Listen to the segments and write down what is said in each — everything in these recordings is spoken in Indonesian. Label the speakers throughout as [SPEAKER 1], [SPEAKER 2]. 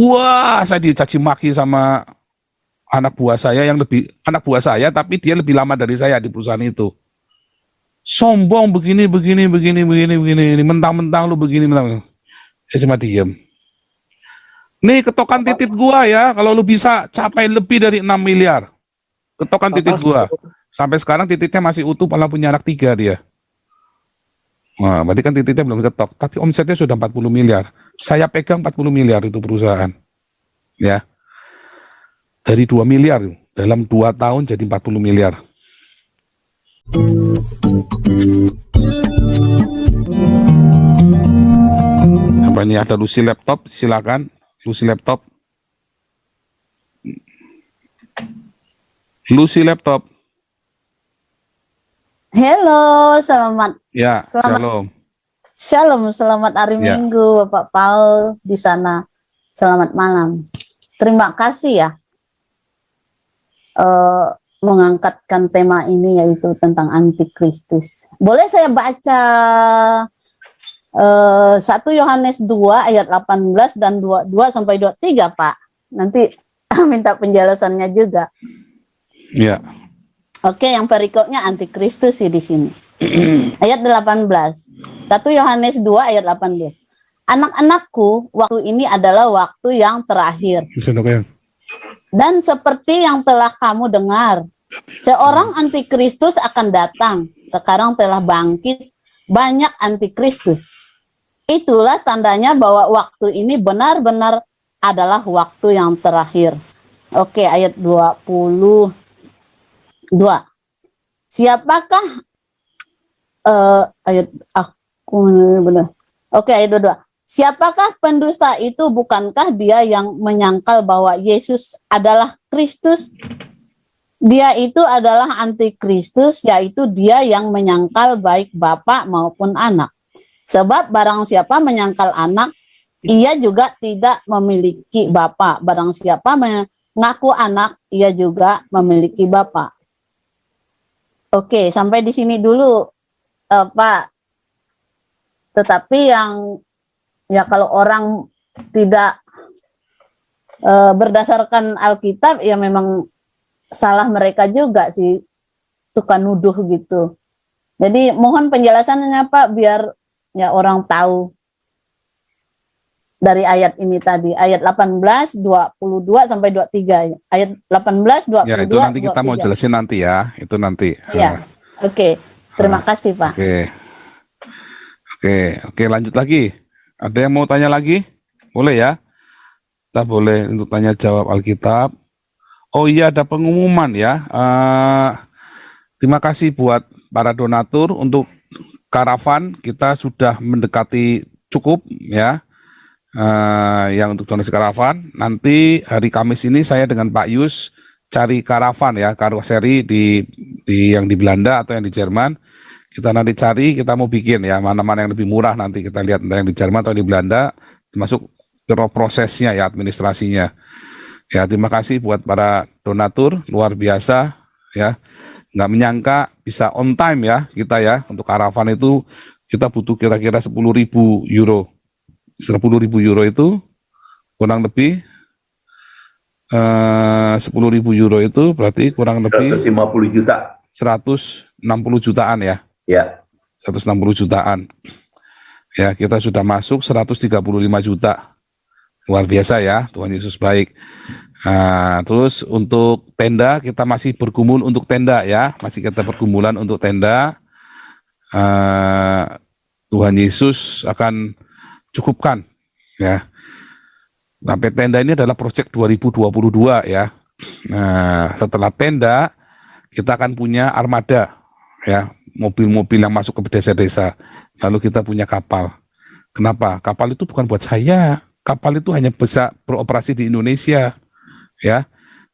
[SPEAKER 1] Wah, saya dicaci maki sama anak buah saya yang lebih anak buah saya, tapi dia lebih lama dari saya di perusahaan itu. Sombong begini, begini, begini, begini, begini, ini mentang-mentang lu begini, mentang. Saya cuma diem. Nih ketokan titit gua ya, kalau lu bisa capai lebih dari 6 miliar. Ketokan titit gua. Sampai sekarang tititnya masih utuh, malah punya anak 3 dia. Nah, berarti kan tititnya belum ketok, tapi omsetnya sudah 40 miliar. Saya pegang 40 miliar itu perusahaan. Ya. Dari 2 miliar, dalam 2 tahun jadi 40 miliar. Apa ini ada Lucy Laptop, silakan. Lucy Laptop. Lucy Laptop.
[SPEAKER 2] Halo, selamat.
[SPEAKER 1] Ya,
[SPEAKER 2] shalom. Shalom, selamat hari Minggu, Bapak Paul di sana. Selamat malam. Terima kasih ya mengangkatkan tema ini, yaitu tentang antikristus. Boleh saya baca 1 Yohanes 2 ayat 18 dan 22 sampai 23, Pak? Nanti minta penjelasannya juga.
[SPEAKER 1] Ya.
[SPEAKER 2] Oke, yang perikopnya antikristus sih di sini. Ayat 18. 1 Yohanes 2 ayat 18. Anak-anakku, waktu ini adalah waktu yang terakhir. Dan seperti yang telah kamu dengar, seorang antikristus akan datang. Sekarang telah bangkit banyak antikristus. Itulah tandanya bahwa waktu ini benar-benar adalah waktu yang terakhir. Oke, ayat 22. Siapakah ayat aku benar. Oke, ayat 22. Siapakah pendusta itu? Bukankah dia yang menyangkal bahwa Yesus adalah Kristus? Dia itu adalah antikristus, yaitu dia yang menyangkal baik Bapa maupun anak. Sebab barang siapa menyangkal anak, ia juga tidak memiliki Bapa. Barang siapa mengaku anak, ia juga memiliki Bapa. Oke, sampai di sini dulu, Pak. Tetapi yang ya kalau orang tidak berdasarkan Alkitab, ya memang salah mereka juga sih, suka nuduh gitu. Jadi mohon penjelasannya, Pak, biar ya orang tahu dari ayat ini tadi, ayat 18, 22 sampai 23. Ayat 18, 22.
[SPEAKER 1] Ya, itu nanti kita 23. Mau jelasin nanti ya, itu nanti.
[SPEAKER 2] Ya, oke. Terima kasih, Pak.
[SPEAKER 1] Oke, lanjut lagi. Ada yang mau tanya lagi? Boleh ya? Kita boleh untuk tanya jawab Alkitab. Oh iya, ada pengumuman ya. Terima kasih buat para donatur untuk karavan. Kita sudah mendekati cukup ya. Yang untuk donasi karavan. Nanti hari Kamis ini saya dengan Pak Yus cari karavan ya, karoseri di yang di Belanda atau yang di Jerman. Kita nanti cari, kita mau bikin ya, mana-mana yang lebih murah, nanti kita lihat entah yang di Jerman atau di Belanda, termasuk prosesnya ya, administrasinya. Ya, terima kasih buat para donatur, luar biasa ya. Nggak menyangka bisa on time ya kita ya, untuk karavan itu kita butuh kira-kira 10.000 euro. 10.000 euro itu kurang lebih 10.000 euro itu berarti kurang lebih
[SPEAKER 3] 150 juta.
[SPEAKER 1] 160 jutaan ya.
[SPEAKER 3] Ya.
[SPEAKER 1] 160 jutaan. Ya, kita sudah masuk 135 juta. Luar biasa ya, Tuhan Yesus baik. Terus untuk tenda, kita masih bergumul untuk tenda ya. Masih kita pergumulan untuk tenda. Tuhan Yesus akan cukupkan ya. Sampai tenda ini adalah proyek 2022 ya. Setelah tenda, kita akan punya armada ya. Mobil-mobil yang masuk ke desa-desa, lalu kita punya kapal. Kenapa? Kapal itu bukan buat saya, kapal itu hanya bisa beroperasi di Indonesia, ya,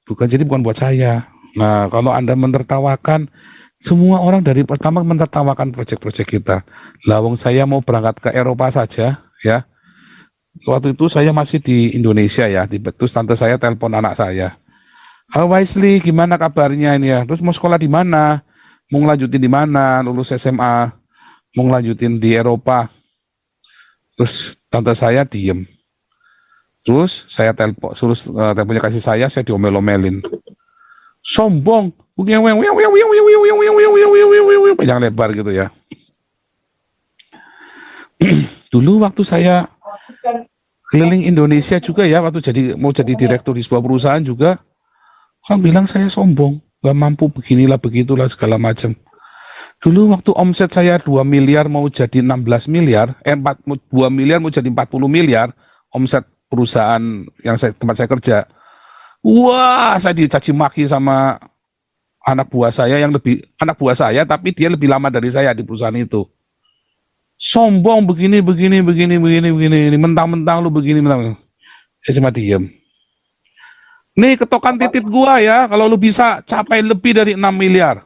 [SPEAKER 1] bukan buat saya. Nah, kalau Anda menertawakan, semua orang dari pertama menertawakan proyek-proyek kita. Lawang saya mau berangkat ke Eropa saja, ya. Waktu itu saya masih di Indonesia ya, terus tante saya telepon anak saya. Wesley, gimana kabarnya ini ya? Terus mau sekolah di mana? Mau ngelanjutin di mana, lulus SMA, mau ngelanjutin di Eropa. Terus tante saya diem. Terus saya teleponnya kasih saya diomel-omelin. Sombong, panjang lebar gitu ya. Dulu waktu saya keliling Indonesia juga ya, waktu mau jadi direktur di sebuah perusahaan juga, orang bilang saya sombong, gak mampu beginilah begitulah segala macam. Dulu waktu omset saya 2 miliar mau jadi 16 miliar, 2 miliar mau jadi 40 miliar, omset perusahaan tempat saya kerja. Wah, saya dicaci maki sama anak buah saya tapi dia lebih lama dari saya di perusahaan itu. Sombong begini, mentang-mentang lu begini, saya cuma diem. Nih ketokan titik gua ya, kalau lu bisa capai lebih dari 6 miliar.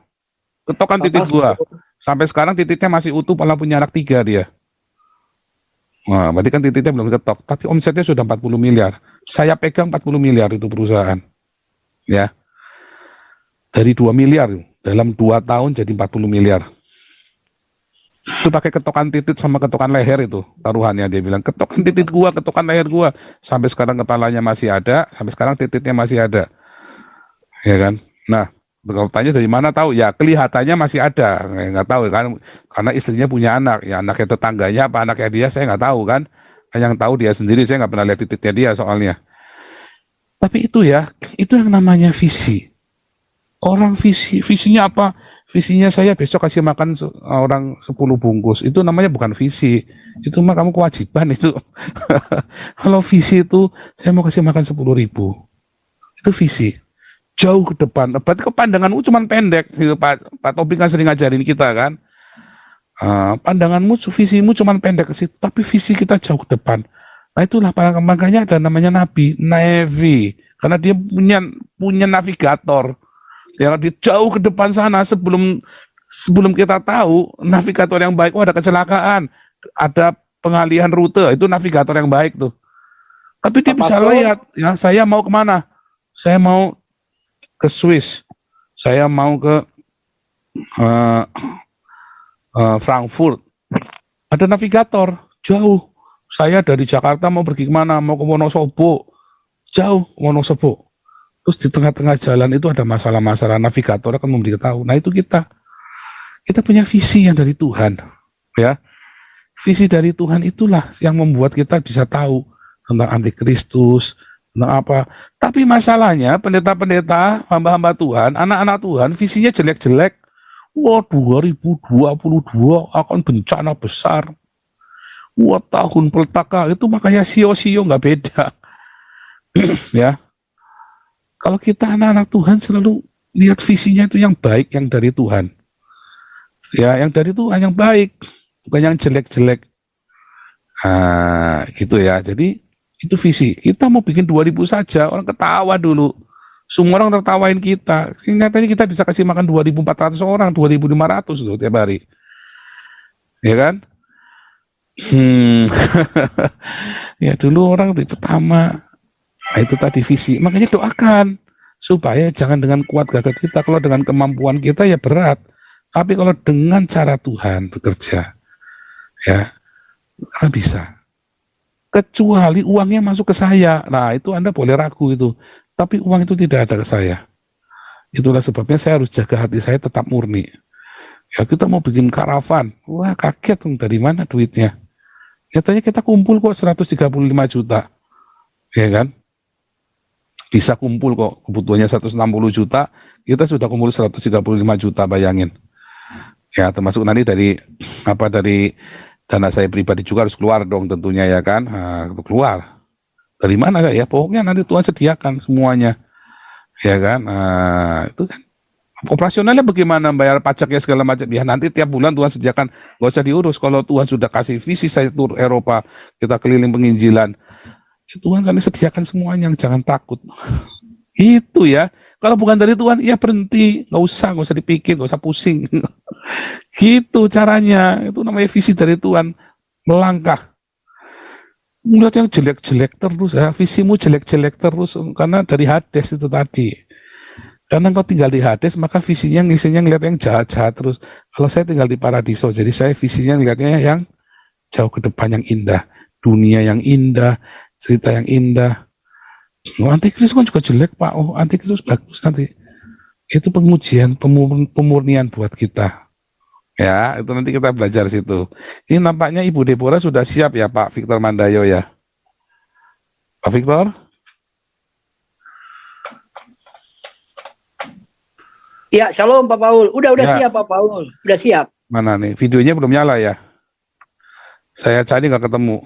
[SPEAKER 1] Ketokan titik gua. Sampai sekarang titiknya masih utuh, malah punya anak 3 dia. Nah, berarti kan titiknya belum ketok, tapi omsetnya sudah 40 miliar. Saya pegang 40 miliar itu perusahaan. Ya. Dari 2 miliar, dalam 2 tahun jadi 40 miliar. Itu pakai ketokan titik sama ketokan leher itu taruhannya. Dia bilang ketokan titik gua, ketokan leher gua. Sampai sekarang kepalanya masih ada, sampai sekarang titiknya masih ada, ya kan. Nah, kalau tanya dari mana tahu, ya kelihatannya masih ada, nggak tahu kan, karena istrinya punya anak, ya anaknya tetangganya apa anaknya dia saya nggak tahu kan. Yang tahu dia sendiri, saya nggak pernah lihat titiknya dia soalnya. Tapi itu ya, itu yang namanya visi. Orang visinya apa? Visinya saya besok kasih makan orang 10 bungkus. Itu namanya bukan visi. Itu mah kamu kewajiban itu. Kalau visi itu saya mau kasih makan 10.000. Itu visi. Jauh ke depan. Berarti pandanganmu cuma pendek. Gitu, Pak Tobing kan sering ngajarin kita kan. Pandanganmu, visimu cuma pendek ke situ. Tapi visi kita jauh ke depan. Nah itulah makanya ada namanya Nabi. Navi. Karena dia punya navigator. Ya, dia jauh ke depan sana sebelum kita tahu navigator yang baik, ada kecelakaan, ada pengalihan rute, itu navigator yang baik tuh. Tapi dia bisa lihat, ya saya mau kemana? Saya mau ke Swiss, saya mau ke Frankfurt. Ada navigator jauh. Saya dari Jakarta mau pergi kemana? Mau ke Wonosobo, jauh Wonosobo. Terus di tengah-tengah jalan itu ada masalah-masalah, navigator akan memberitahu. Nah itu kita punya visi yang dari Tuhan, ya. Visi dari Tuhan itulah yang membuat kita bisa tahu tentang antikristus, tentang apa. Tapi masalahnya pendeta-pendeta, hamba-hamba Tuhan, anak-anak Tuhan, visinya jelek-jelek. Wah, 2022 akan bencana besar. Wah, tahun petaka itu makanya sio-sio nggak beda, ya. Kalau kita anak-anak Tuhan selalu lihat visinya itu yang baik, yang dari Tuhan. Ya, yang dari Tuhan yang baik, bukan yang jelek-jelek. Gitu ya. Jadi itu visi. Kita mau bikin 2.000 saja, orang ketawa dulu. Semua orang tertawain kita. Nyatanya kita bisa kasih makan 2.400 orang, 2.500 loh tiap hari. Ya kan? Ya dulu orang di pertama. Nah, itu tadi visi. Makanya doakan supaya jangan dengan kuat gagah kita. Kalau dengan kemampuan kita ya berat. Tapi kalau dengan cara Tuhan bekerja, ya bisa. Kecuali uangnya masuk ke saya. Nah itu Anda boleh ragu itu. Tapi uang itu tidak ada ke saya. Itulah sebabnya saya harus jaga hati saya tetap murni. Ya kita mau bikin karavan. Wah kaget dong, dari mana duitnya. Katanya kita kumpul kok 135 juta. Ya kan? Bisa kumpul kok, kebutuhannya 160 juta, kita sudah kumpul 135 juta, bayangin. Ya, termasuk nanti dari dana saya pribadi juga harus keluar dong tentunya ya kan. Nah, keluar. Dari mana ya? Pokoknya nanti Tuhan sediakan semuanya. Ya kan? Nah, itu kan. Operasionalnya bagaimana, bayar pajaknya segala macam. Ya nanti tiap bulan Tuhan sediakan, gak usah diurus. Kalau Tuhan sudah kasih visi saya tur Eropa, kita keliling penginjilan, Tuhan kami sediakan semuanya, jangan takut. Itu ya. Kalau bukan dari Tuhan, ya berhenti, nggak usah dipikir, nggak usah pusing. Gitu caranya. Itu namanya visi dari Tuhan. Melangkah. Melihat yang jelek-jelek terus, ya. Visimu jelek-jelek terus, karena dari Hades itu tadi. Karena kau tinggal di Hades, maka visinya ngeliat yang jahat-jahat terus. Kalau saya tinggal di Paradiso, jadi saya visinya ngeliatnya yang jauh ke depan, yang indah. Dunia yang indah, cerita yang indah. Oh, antikristus kan juga jelek Pak. Oh, antikristus bagus nanti. Itu pengujian, pemurnian buat kita. Ya, itu nanti kita belajar situ. Ini nampaknya Ibu Deborah sudah siap ya Pak Victor Mandayo ya. Pak Victor?
[SPEAKER 3] Ya, shalom Pak Paul. Udah
[SPEAKER 1] Ya.
[SPEAKER 3] siap Pak Paul. Udah siap.
[SPEAKER 1] Mana nih? Videonya belum nyala ya? Saya cari nggak ketemu.